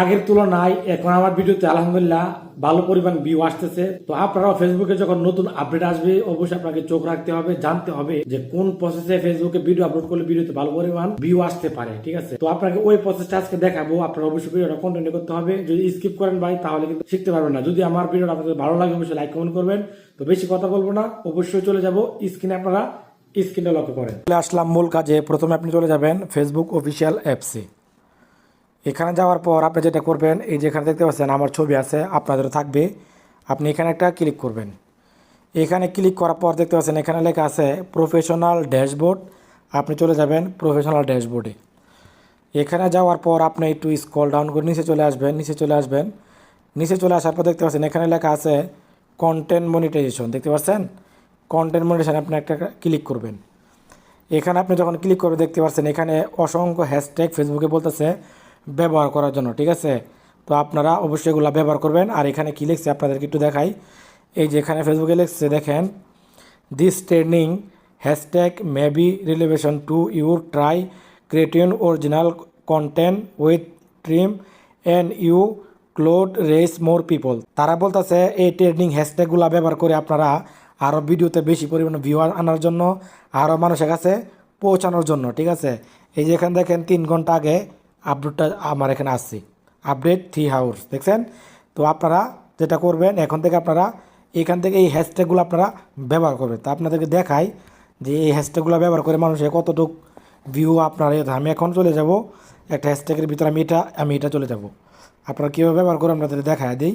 আগের তুলনায় এখন আমার ভিডিওতে আলহামদুলিল্লাহ ভালো পরিমাণ ভিউ আসতেছে। তো আপনারাও ফেসবুকে যখন নতুন আপডেট আসবে অবশ্যই আপনাকে চোখ রাখতে হবে, জানতে হবে যে কোন প্রসেসে ফেসবুকে ভিডিও আপলোড করলে ভিডিওতে ভালো পরিমাণ ভিউ আসতে পারে। ঠিক আছে, তো আপনাকে ওই প্রসেসটা আজকে দেখাবো। আপনারা অবশ্যই ভিডিওটা কন্টিনিউ করতে হবে। যদি স্কিপ করেন ভাই তাহলে কিন্তু শিখতে পারবেন না। যদি আমার ভিডিওটা আপনাদের ভালো লাগে অবশ্যই লাইক কমেন্ট করবেন। তো বেশি কথা বলবো না, অবশ্যই চলে যাব স্ক্রিনে। আপনারা স্ক্রিনটা লক্ষ্য করেন। চলে আসলাম মূল কাজে। প্রথমে আপনি চলে যাবেন ফেসবুক অফিসিয়াল অ্যাপসে। এখানে যাওয়ার পর আপনি যেটা করবেন, এই যেখানে দেখতে পাচ্ছেন আমার ছবি আছে, আপনাদেরও থাকবে। আপনি এখানে একটা ক্লিক করবেন। এখানে ক্লিক করার পর দেখতে পাচ্ছেন এখানে লেখা আছে প্রফেশনাল ড্যাশবোর্ড। আপনি চলে যাবেন প্রফেশনাল ড্যাশবোর্ডে। এখানে যাওয়ার পর আপনি একটু স্ক্রল ডাউন করে নিচে চলে আসবেন। নিচে চলে আসার পর দেখতে পাচ্ছেন এখানে লেখা আছে কন্টেন্ট মনিটাইজেশন। দেখতে পাচ্ছেন কন্টেন্ট মনিটাইজেশন, আপনি একটা ক্লিক করবেন। এখানে আপনি যখন ক্লিক করে দেখতে পাচ্ছেন এখানে অসংখ্য হ্যাশট্যাগ ফেসবুকে বলতেছে ব্যবহার করার জন্য। ঠিক আছে, তো আপনারা অবশ্যই এগুলো ব্যবহার করবেন। আর এখানে কী লিখছে আপনাদেরকে একটু দেখাই। এই যে এখানে ফেসবুকে লিখছে দেখেন, this trending hashtag may be রিলেভেশন to your try creating original content with trim and you could reach more people. তারা বলতেছে এই ট্রেন্ডিং হ্যাশট্যাগুলো ব্যবহার করে আপনারা আরও ভিডিওতে বেশি পরিমাণে ভিউয়ার আনার জন্য, আরও মানুষের কাছে পৌঁছানোর জন্য। ঠিক আছে, এই যে এখানে দেখেন 3 ঘন্টা আগে আপডেটটা আমার এখানে আসছে, আপডেট 3 আওয়ার্স দেখছেন। তো আপনারা যেটা করবেন এখন থেকে আপনারা এখান থেকে এই হ্যাশট্যাগুলো আপনারা ব্যবহার করবেন। তা আপনাদেরকে দেখাই যে এই হ্যাশট্যাগুলো ব্যবহার করে মানুষের কতটুকু ভিউ আপনারা। আমি এখন চলে যাব একটা হ্যাশট্যাগের ভিতরে, আমি এটা চলে যাব। আপনারা কীভাবে ব্যবহার করে আপনাদের দেখায় দিই।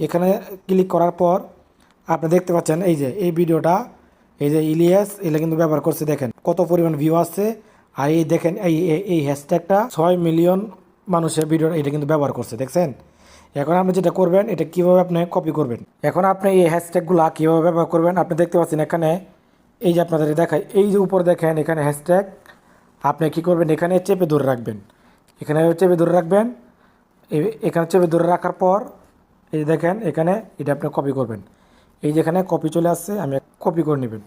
এখানে ক্লিক করার পর আপনি দেখতে পাচ্ছেন এই যে এই ভিডিওটা, এই যে ইলিয়াস এটা কিন্তু ব্যবহার করছে, দেখেন কত পরিমাণ ভিউ আসছে। আর এই দেখেন এই হ্যাশট্যাগটা 6 মিলিয়ন মানুষের ভিডিও এটা কিন্তু ব্যবহার করছে, দেখছেন। এখন আপনি যেটা করবেন, এটা কীভাবে আপনি কপি করবেন। এখন আপনি এই হ্যাশট্যাগুলো কীভাবে ব্যবহার করবেন আপনি দেখতে পাচ্ছেন এখানে। এই যে আপনাদের দেখায়, এই যে উপরে দেখেন এখানে হ্যাশট্যাগ, আপনি কী করবেন এখানে চেপে ধরে রাখবেন। এখানে চেপে ধরে রাখবেন। এখানে চেপে ধরে রাখার পর এই যে দেখেন এখানে এটা আপনি কপি করবেন। এই যেখানে কপি চলে আসছে, আমি কপি করে নেবেন।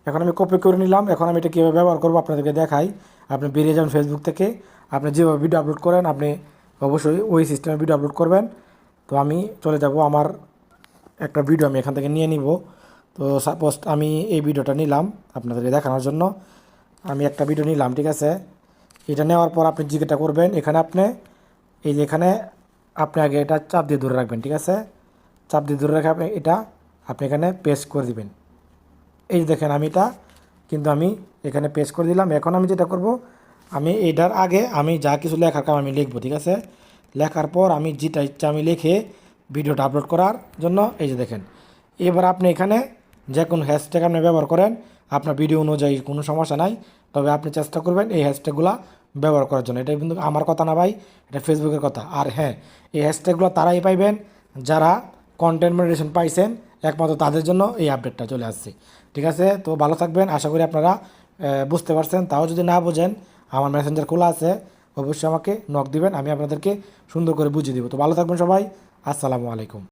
এখন আমি কপি করে নিলাম। এখন আমি এটা কীভাবে ব্যবহার করবো আপনাদেরকে দেখাই। আপনি বেরিয়ে যাবেন ফেসবুক থেকে। আপনি যেভাবে ভিডিও আপলোড করেন আপনি অবশ্যই ওই সিস্টেমে ভিডিও আপলোড করবেন। তো আমি চলে যাব, আমার একটা ভিডিও আমি এখান থেকে নিয়ে নিব। তো সাপোজ আমি এই ভিডিওটা নিলাম আপনাদেরকে দেখানোর জন্য। আমি একটা ভিডিও নিলাম, ঠিক আছে। এটা নেওয়ার পর আপনি যেটা করবেন এখানে আপনি এই যে এখানে আপনি আগে এটা চাপ দিয়ে ধরে রাখবেন। ঠিক আছে, চাপ দিয়ে ধরে রাখে আপনি এখানে পেস্ট করে দিবেন। এই যে দেখেন আমি এখানে পেস্ট করে দিলাম। এখন আমি যেটা করব, আমি এটার আগে আমি যা কিছু লেখার কাম আমি লিখবো। ঠিক আছে, লেখার পর আমি যেটা ইচ্ছা আমি লিখে ভিডিওটা আপলোড করার জন্য এই যে দেখেন। এবার আপনি এখানে যে কোনো হ্যাশট্যাগ আপনি ব্যবহার করেন, আপনার ভিডিও অনুযায়ী কোনো সমস্যা নাই। তবে আপনি চেষ্টা করবেন এই হ্যাশট্যাগুলো ব্যবহার করার জন্য। এটা কিন্তু আমার কথা না ভাই, এটা ফেসবুকের কথা। আর হ্যাঁ, এই হ্যাশট্যাগুলো তারাই পাইবেন যারা কন্টেন্ট মনিটাইজেশন পাইছেন, একমাত্র তাদের জন্য এই আপডেটটা চলে আসছে। ঠিক আছে, তো ভালো থাকবেন। আশা করি আপনারা বুঝতে পারছেন। তাও যদি না বোঝেন আমার মেসেঞ্জার খোলা আছে, অবশ্যই আমাকে নক দিবেন, আমি আপনাদেরকে সুন্দর করে বুঝিয়ে দেবো। তো ভালো থাকবেন সবাই, আসসালামু আলাইকুম।